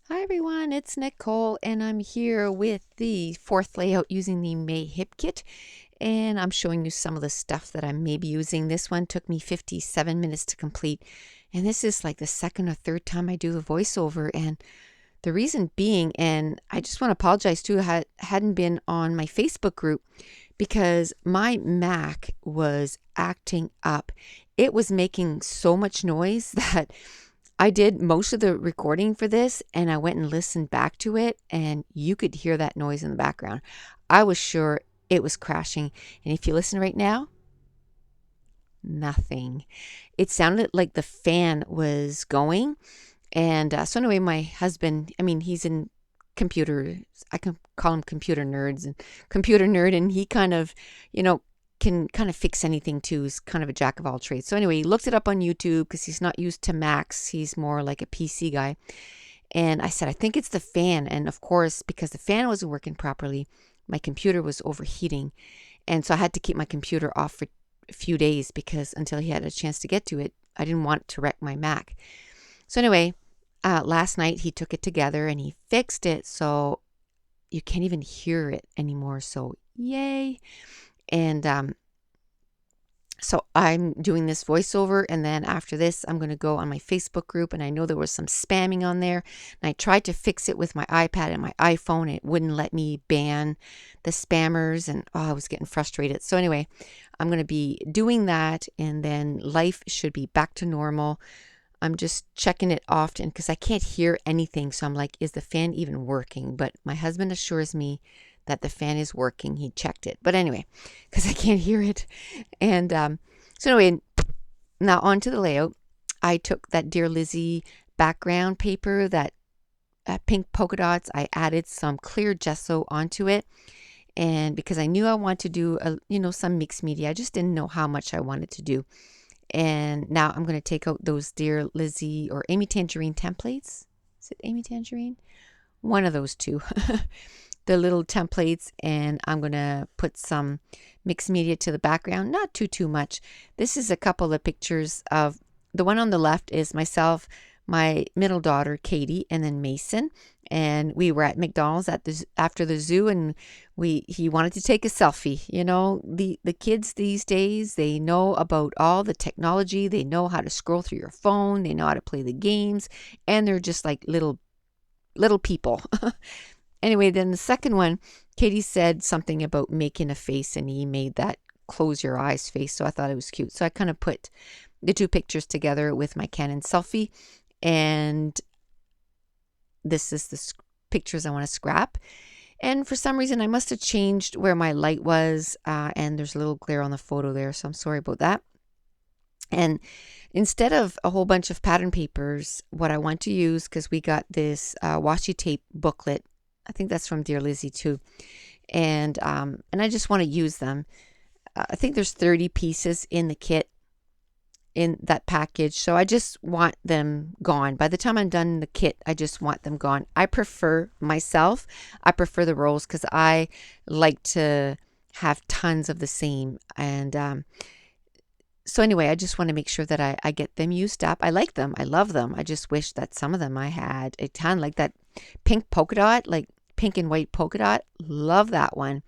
Hi everyone, it's Nicole and I'm here with the fourth layout using the May Hip Kit, and I'm showing you some of the stuff that I may be using. This one took me 57 minutes to complete, and this is like the second or third time I do the voiceover. And the reason being, and I just want to apologize too, I hadn't been on my Facebook group because my Mac was acting up. It was making so much noise that I did most of the recording for this, and I went and listened back to it, and you could hear that noise in the background. I was sure it was crashing. And if you listen right now, nothing. It sounded like the fan was going. And so anyway, my husband, I mean, he's in computers. I can call him computer nerds and computer nerd, and he kind of, you know, can kind of fix anything too. He's kind of a jack of all trades. So anyway, he looked it up on YouTube because he's not used to Macs. He's more like a PC guy. And I said, I think it's the fan. And of course, because the fan wasn't working properly, my computer was overheating. And so I had to keep my computer off for a few days because until he had a chance to get to it, I didn't want to wreck my Mac. So anyway, last night he took it together and he fixed it so you can't even hear it anymore. So yay. And so I'm doing this voiceover, and then after this I'm going to go on my Facebook group, and I know there was some spamming on there, and I tried to fix it with my iPad and my iPhone. It wouldn't let me ban the spammers, and I was getting frustrated. So anyway, I'm going to be doing that, and then life should be back to normal. I'm just checking it often because I can't hear anything. So I'm like, is the fan even working? But my husband assures me that the fan is working. He checked it. But anyway, because I can't hear it. And so anyway, now on to the layout. I took that Dear Lizzie background paper, that pink polka dots. I added some clear gesso onto it. And because I knew I wanted to do some mixed media, I just didn't know how much I wanted to do. And now I'm going to take out those Dear Lizzie or Amy Tangerine templates. Is it Amy Tangerine? One of those two. The little templates, and I'm going to put some mixed media to the background. Not too much. This is a couple of pictures of, the one on the left is myself, my middle daughter Katie, and then Mason. And we were at McDonald's after the zoo, and he wanted to take a selfie. You know, the kids these days, they know about all the technology. They know how to scroll through your phone. They know how to play the games, and they're just like little people. Anyway, then the second one, Katie said something about making a face, and he made that close your eyes face. So I thought it was cute. So I kind of put the two pictures together with my Canon selfie, and this is the pictures I want to scrap. And for some reason, I must have changed where my light was, and there's a little glare on the photo there, so I'm sorry about that. And instead of a whole bunch of pattern papers, what I want to use, because we got this washi tape booklet, I think that's from Dear Lizzie too, and I just want to use them. I think there's 30 pieces in the kit, in that package, so I just want them gone. By the time I'm done the kit, I just want them gone. I prefer the rolls because I like to have tons of the same. And so anyway, I just want to make sure that I get them used up. I like them. I love them. I just wish that some of them I had a ton, like that pink polka dot, like pink and white polka dot. Love that one.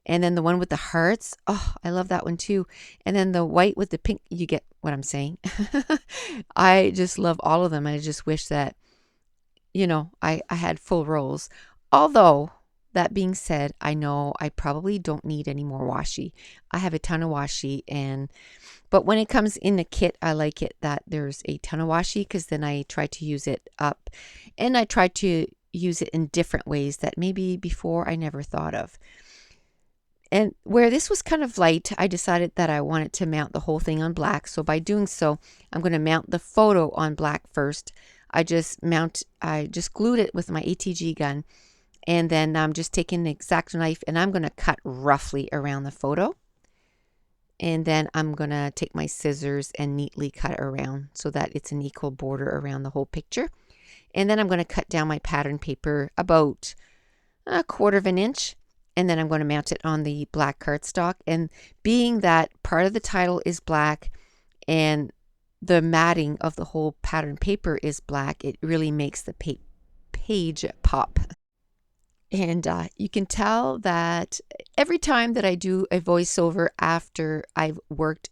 And then the one with the hearts. Oh, I love that one too. And then the white with the pink. You get what I'm saying? I just love all of them. I just wish that, I had full rolls. Although, that being said, I know I probably don't need any more washi. I have a ton of washi, but when it comes in the kit, I like it that there's a ton of washi, because then I try to use it up, and I try to use it in different ways that maybe before I never thought of. And where this was kind of light, I decided that I wanted to mount the whole thing on black. So by doing so, I'm going to mount the photo on black first. I just glued it with my ATG gun, and then I'm just taking the X-Acto knife, and I'm going to cut roughly around the photo. And then I'm going to take my scissors and neatly cut around so that it's an equal border around the whole picture. And then I'm going to cut down my pattern paper about a quarter of an inch. And then I'm going to mount it on the black cardstock. And being that part of the title is black and the matting of the whole pattern paper is black, it really makes the page pop. And you can tell that every time that I do a voiceover after I've worked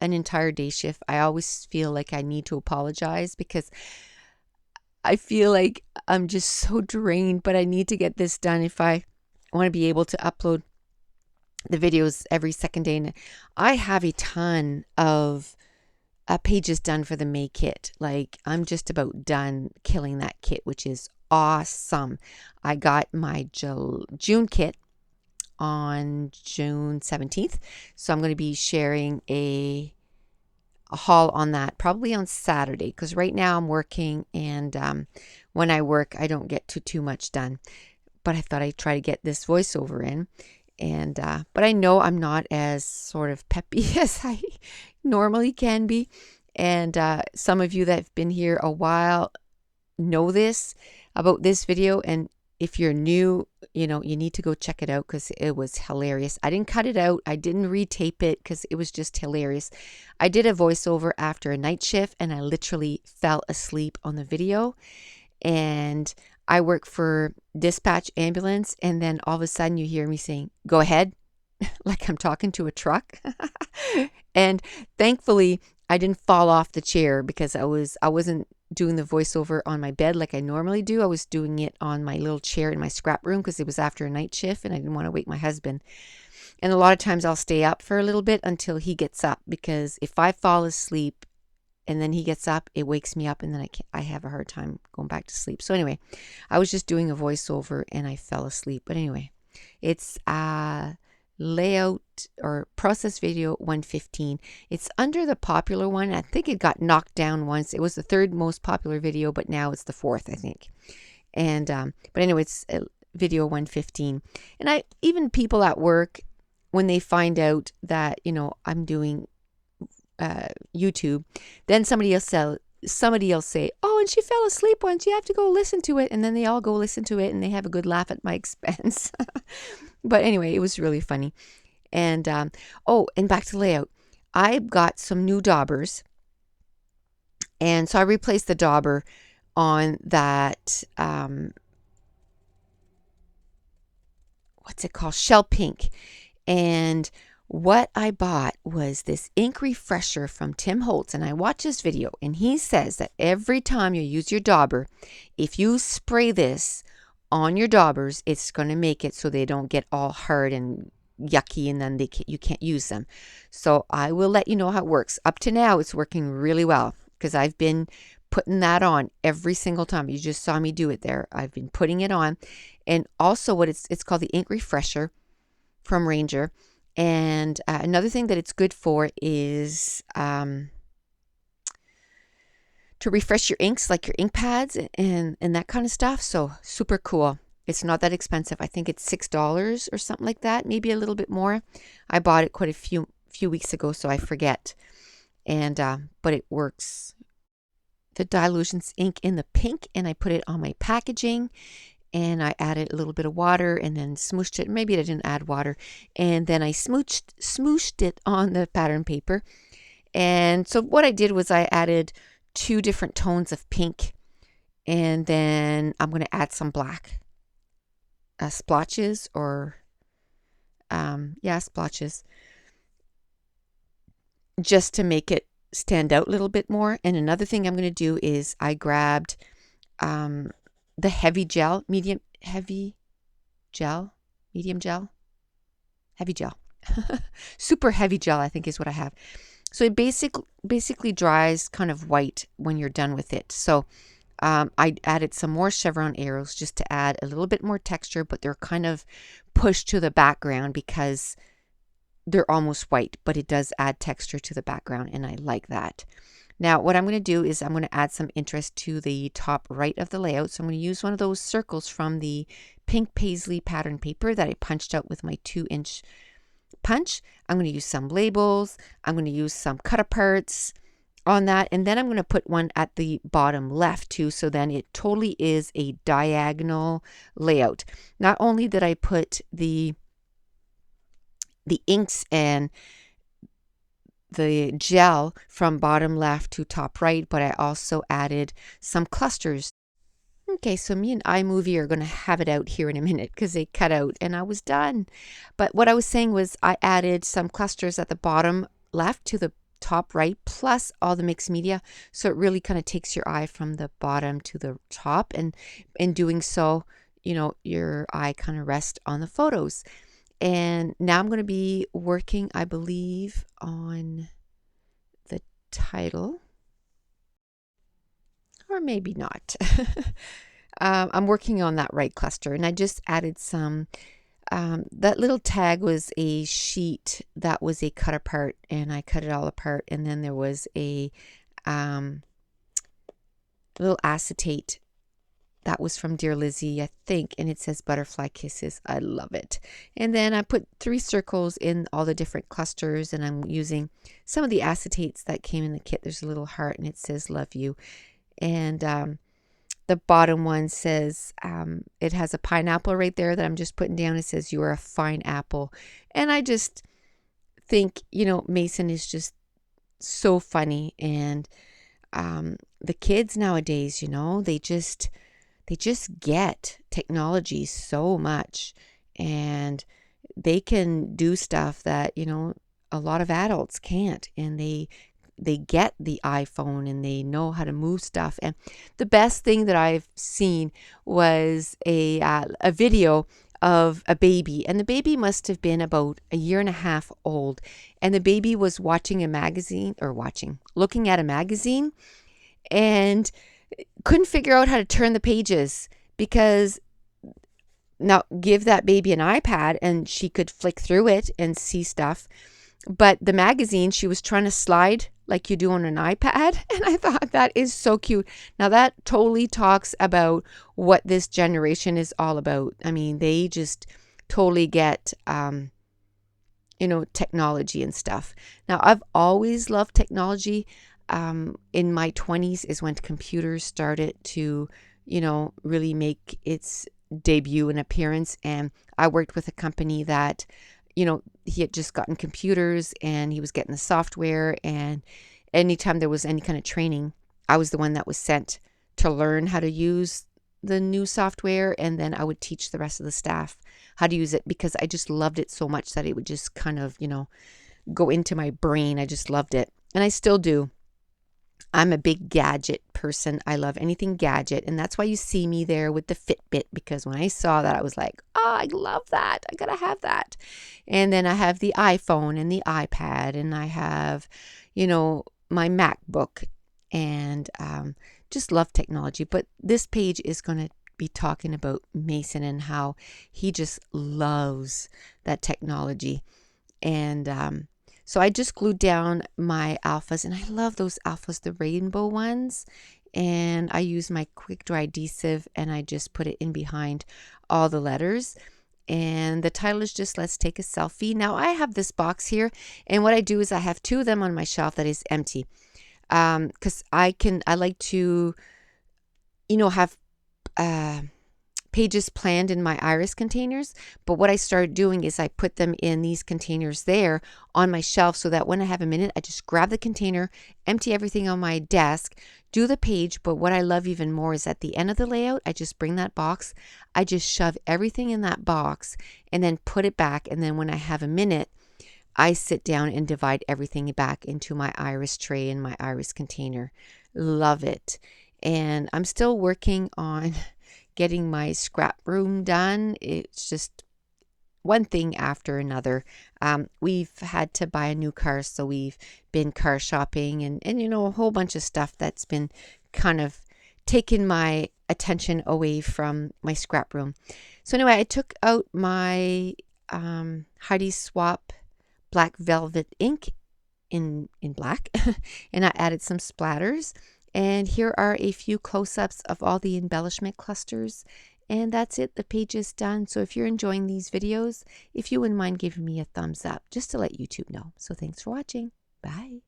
an entire day shift, I always feel like I need to apologize because I feel like I'm just so drained, but I need to get this done if I want to be able to upload the videos every second day. And I have a ton of pages done for the May kit. Like, I'm just about done killing that kit, which is awesome. I got my June kit on June 17th, so I'm going to be sharing a haul on that probably on Saturday, because right now I'm working, and when I work I don't get too much done. But I thought I'd try to get this voiceover in, and but I know I'm not as sort of peppy as I normally can be. And some of you that have been here a while know this about this video, and if you're new, you know, you need to go check it out because it was hilarious. I didn't cut it out. I didn't retape it because it was just hilarious. I did a voiceover after a night shift and I literally fell asleep on the video. And I work for dispatch ambulance, and then all of a sudden you hear me saying, "Go ahead," like I'm talking to a truck. And thankfully I didn't fall off the chair because I wasn't doing the voiceover on my bed like I normally do. I was doing it on my little chair in my scrap room because it was after a night shift and I didn't want to wake my husband. And a lot of times I'll stay up for a little bit until he gets up, because if I fall asleep and then he gets up, it wakes me up, and then I have a hard time going back to sleep. So anyway, I was just doing a voiceover and I fell asleep. But anyway, it's layout or process video 115. It's under the popular one. I think it got knocked down once. It was the third most popular video, but now it's the fourth, I think. And but anyway, it's video 115. And even people at work, when they find out that, you know, I'm doing YouTube, then somebody else will say, "Oh, and she fell asleep once, you have to go listen to it." And then they all go listen to it and they have a good laugh at my expense. But anyway, it was really funny. And and back to layout. I got some new daubers, and so I replaced the dauber on that what's it called, shell pink. And what I bought was this ink refresher from Tim Holtz, and I watched this video, and he says that every time you use your dauber, if you spray this on your daubers, it's going to make it so they don't get all hard and yucky, and then you can't use them. So I will let you know how it works. Up to now, it's working really well because I've been putting that on every single time. You just saw me do it there. I've been putting it on. And also what it's called the ink refresher from Ranger. And another thing that it's good for is to refresh your inks, like your ink pads and that kind of stuff. So super cool. It's not that expensive. I think it's $6 or something like that, maybe a little bit more. I bought it quite a few weeks ago, so I forget. And but it works. The Dilutions ink in the pink, and I put it on my packaging. And I added a little bit of water and then smooshed it. Maybe I didn't add water. And then I smooshed it on the pattern paper. And so what I did was I added 2 different tones of pink. And then I'm going to add some black splotches, or splotches, just to make it stand out a little bit more. And another thing I'm going to do is I grabbed the heavy gel, heavy gel, super heavy gel, I think is what I have. So it basically dries kind of white when you're done with it. So I added some more chevron arrows just to add a little bit more texture, but they're kind of pushed to the background because they're almost white, but it does add texture to the background, and I like that. Now, what I'm going to do is I'm going to add some interest to the top right of the layout. So I'm going to use one of those circles from the pink paisley pattern paper that I punched out with my 2-inch punch. I'm going to use some labels. I'm going to use some cut aparts on that. And then I'm going to put one at the bottom left too. So then it totally is a diagonal layout. Not only did I put the inks and the gel from bottom left to top right, but I also added some clusters. Okay, so me and iMovie are going to have it out here in a minute because they cut out and I was done. But what I was saying was I added some clusters at the bottom left to the top right, plus all the mixed media. So it really kind of takes your eye from the bottom to the top. And in doing so, your eye kind of rests on the photos. And now I'm going to be working, I believe, on the title, or maybe not. I'm working on that right cluster, and I just added some. That little tag was a sheet that was a cut apart, and I cut it all apart. And then there was a little acetate that was from Dear Lizzie, I think, and it says Butterfly Kisses. I love it. And then I put 3 circles in all the different clusters, and I'm using some of the acetates that came in the kit. There's a little heart, and it says Love You. And the bottom one says, it has a pineapple right there that I'm just putting down. It says, You are a fine apple. And I just think, Mason is just so funny. And the kids nowadays, they just get technology so much, and they can do stuff that, a lot of adults can't. And they get the iPhone and they know how to move stuff. And the best thing that I've seen was a video of a baby, and the baby must have been about a year and a half old, and the baby was watching a magazine, or looking at a magazine, and couldn't figure out how to turn the pages, because now give that baby an iPad and she could flick through it and see stuff. But the magazine, she was trying to slide like you do on an iPad. And I thought that is so cute. Now that totally talks about what this generation is all about. I mean, they just totally get, technology and stuff. Now, I've always loved technology. In my 20s is when computers started to, really make its debut and appearance. And I worked with a company that, he had just gotten computers and he was getting the software. And anytime there was any kind of training, I was the one that was sent to learn how to use the new software. And then I would teach the rest of the staff how to use it, because I just loved it so much that it would just kind of, go into my brain. I just loved it. And I still do. I'm a big gadget person. I love anything gadget. And that's why you see me there with the Fitbit, because when I saw that, I was like, oh, I love that. I got to have that. And then I have the iPhone and the iPad, and I have, my MacBook, and just love technology. But this page is going to be talking about Mason and how he just loves that technology. And so I just glued down my alphas, and I love those alphas, the rainbow ones. And I use my quick dry adhesive, and I just put it in behind all the letters. And the title is just Let's Take a Selfie. Now I have this box here, and what I do is I have 2 of them on my shelf that is empty. Because I like to, have pages planned in my iris containers. But what I started doing is I put them in these containers there on my shelf, so that when I have a minute, I just grab the container, empty everything on my desk, do the page. But what I love even more is at the end of the layout, I just bring that box, I just shove everything in that box and then put it back. And then when I have a minute, I sit down and divide everything back into my iris tray and my iris container. Love it. And I'm still working on getting my scrap room done. It's just one thing after another. We've had to buy a new car, so we've been car shopping and a whole bunch of stuff that's been kind of taken my attention away from my scrap room. So anyway, I took out my Heidi Swap black velvet ink in black and I added some splatters. And here are a few close-ups of all the embellishment clusters. And that's it. The page is done. So if you're enjoying these videos, if you wouldn't mind giving me a thumbs up, just to let YouTube know. So thanks for watching. Bye.